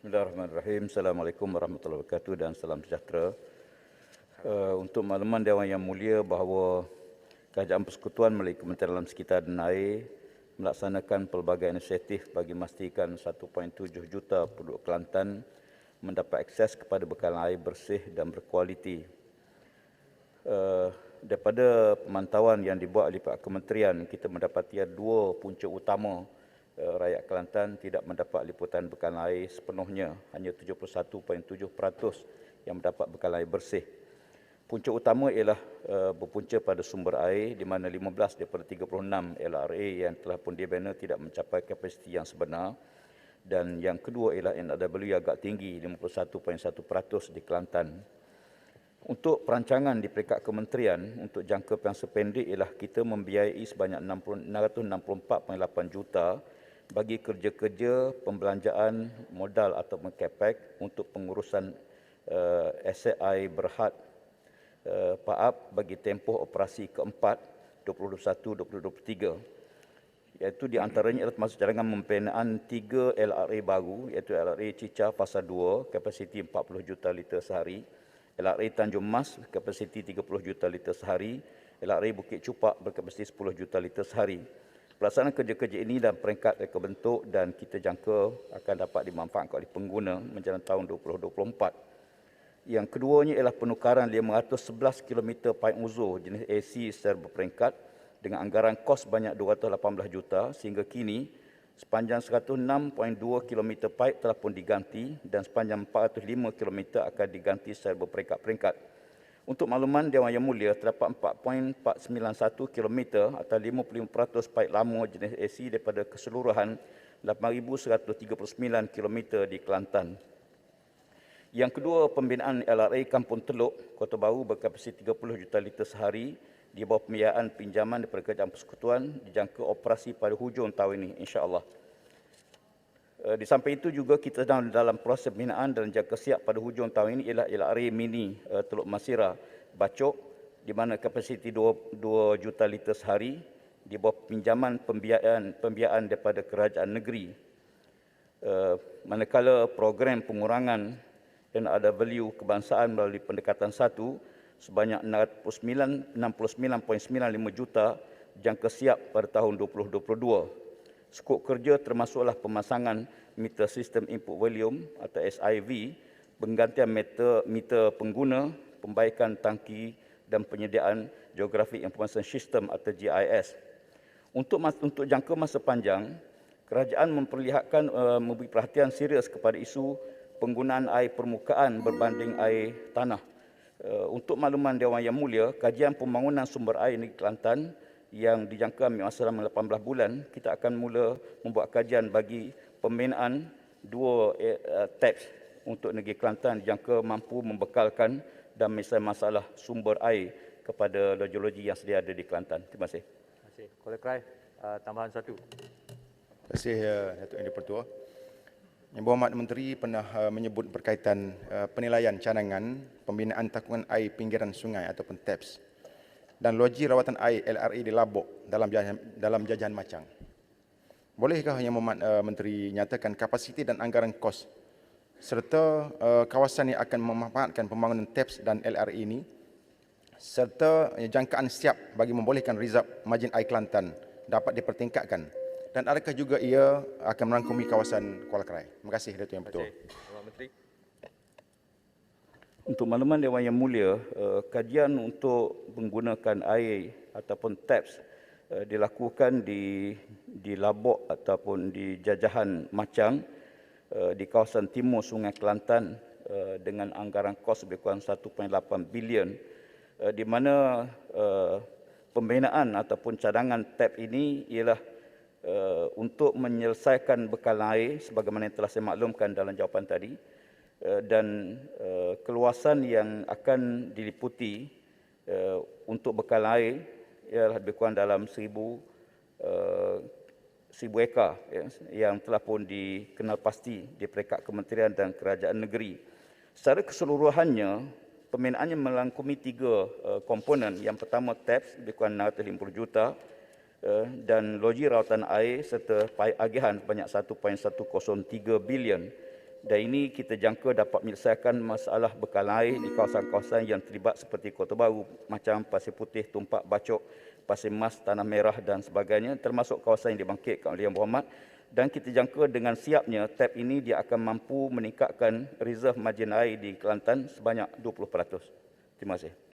Bismillahirrahmanirrahim. Assalamualaikum warahmatullahi wabarakatuh dan salam sejahtera. Untuk makluman Dewan Yang Mulia bahawa Kerajaan Persekutuan melalui Kementerian Alam Sekitar dan Air melaksanakan pelbagai inisiatif bagi memastikan 1.7 juta penduduk Kelantan mendapat akses kepada bekalan air bersih dan berkualiti. Daripada pemantauan yang dibuat oleh Pak Kementerian, kita mendapati ada dua punca utama rakyat Kelantan tidak mendapat liputan bekalan air sepenuhnya, hanya 71.7% yang mendapat bekalan air bersih. Punca utama ialah berpunca pada sumber air di mana 15 daripada 36 LRA yang telah pun dibina tidak mencapai kapasiti yang sebenar, dan yang kedua ialah NRW agak tinggi 51.1% di Kelantan. Untuk perancangan di peringkat kementerian untuk jangka masa pendek ialah kita membiayai sebanyak 664.8 juta bagi kerja-kerja pembelanjaan modal atau capex untuk pengurusan aset air berhad PAAP bagi tempoh operasi keempat 2021-2023, iaitu di antaranya adalah termasuk cadangan pembinaan 3 LRA baru, iaitu LRA Cica Fasa 2 kapasiti 40 juta liter sehari, LRA Tanjung Mas kapasiti 30 juta liter sehari, LRA Bukit Cupak berkapasiti 10 juta liter sehari. Pelaksanaan kerja-kerja ini dalam peringkat reka bentuk dan kita jangka akan dapat dimanfaatkan oleh pengguna menjelang tahun 2024. Yang keduanya ialah penukaran 511 km paip uzur jenis AC secara berperingkat dengan anggaran kos banyak 218 juta sehingga kini sepanjang 106.2 km paip telah pun diganti dan sepanjang 405 km akan diganti secara berperingkat-peringkat. Untuk makluman Dewan Yang Mulia, terdapat 4.491 km atau 55% paip lama jenis AC daripada keseluruhan 8,139 km di Kelantan. Yang kedua, pembinaan LRA Kampung Teluk, Kota Baru berkapasiti 30 juta liter sehari di bawah pembiayaan pinjaman daripada Kerajaan Persekutuan dijangka operasi pada hujung tahun ini, insya-Allah. Di samping itu juga kita sedang dalam proses pembinaan dan jangka siap pada hujung tahun ini ialah LRA Mini Teluk Masira Bacok di mana kapasiti 2 juta liter sehari di bawah pinjaman pembiayaan daripada kerajaan negeri. Manakala program pengurangan dan ada value kebangsaan melalui pendekatan satu sebanyak 69.95 juta jangka siap pada tahun 2022. Skop kerja termasuklah pemasangan meter sistem input volume atau SIV, penggantian meter pengguna, pembaikan tangki dan penyediaan Geographic Information System atau GIS. Untuk jangka masa panjang, kerajaan memberi perhatian serius kepada isu penggunaan air permukaan berbanding air tanah. Untuk makluman Dewan Yang Mulia, kajian pembangunan sumber air negeri Kelantan yang dijangka ambil masa dalam 18 bulan, kita akan mula membuat kajian bagi pembinaan 2 taps untuk negeri Kelantan dijangka mampu membekalkan dan masalah sumber air kepada loji-loji yang sedia ada di Kelantan. Terima kasih. Terima kasih. Kuala Krai, tambahan satu. Terima kasih, Datuk Yang di-Pertua. Yang Berhormat Menteri pernah menyebut berkaitan penilaian cadangan pembinaan takungan air pinggiran sungai ataupun TAPS dan loji rawatan air LRA di Labok dalam jajahan Macang. Bolehkah Yang Berhormat Menteri nyatakan kapasiti dan anggaran kos serta kawasan yang akan memanfaatkan pembangunan TAPS dan LRA ini serta jangkaan siap bagi membolehkan rizab margin air Kelantan dapat dipertingkatkan, dan adakah juga ia akan merangkumi kawasan Kuala Krai? Terima kasih, Datuk Yang Betul. Menteri. Untuk makluman Dewan Yang Mulia, kajian untuk menggunakan air ataupun TAPS dilakukan di Labok ataupun di jajahan Macang di kawasan timur Sungai Kelantan dengan anggaran kos lebih kurang 1.8 bilion, di mana pembinaan ataupun cadangan TAP ini ialah untuk menyelesaikan bekalan air sebagaimana yang telah saya maklumkan dalam jawapan tadi, dan keluasan yang akan diliputi untuk bekalan air ialah lebih kurang dalam 1,000 ekar yang telah pun dikenal pasti di peringkat kementerian dan kerajaan negeri. Secara keseluruhannya, pembinaannya melangkumi 3 komponen. Yang pertama TAPS lebih kurang 650 juta dan loji rawatan air serta paip agihan sebanyak 1.103 bilion. Dan ini kita jangka dapat menyelesaikan masalah bekal air di kawasan-kawasan yang terlibat seperti Kota Baru, macam Pasir Putih, Tumpak Bacok, Pasir Mas, Tanah Merah dan sebagainya, termasuk kawasan yang dibangkitkan oleh Yang Berhormat. Dan kita jangka dengan siapnya tap ini dia akan mampu meningkatkan reserve margin air di Kelantan sebanyak 20%. Terima kasih.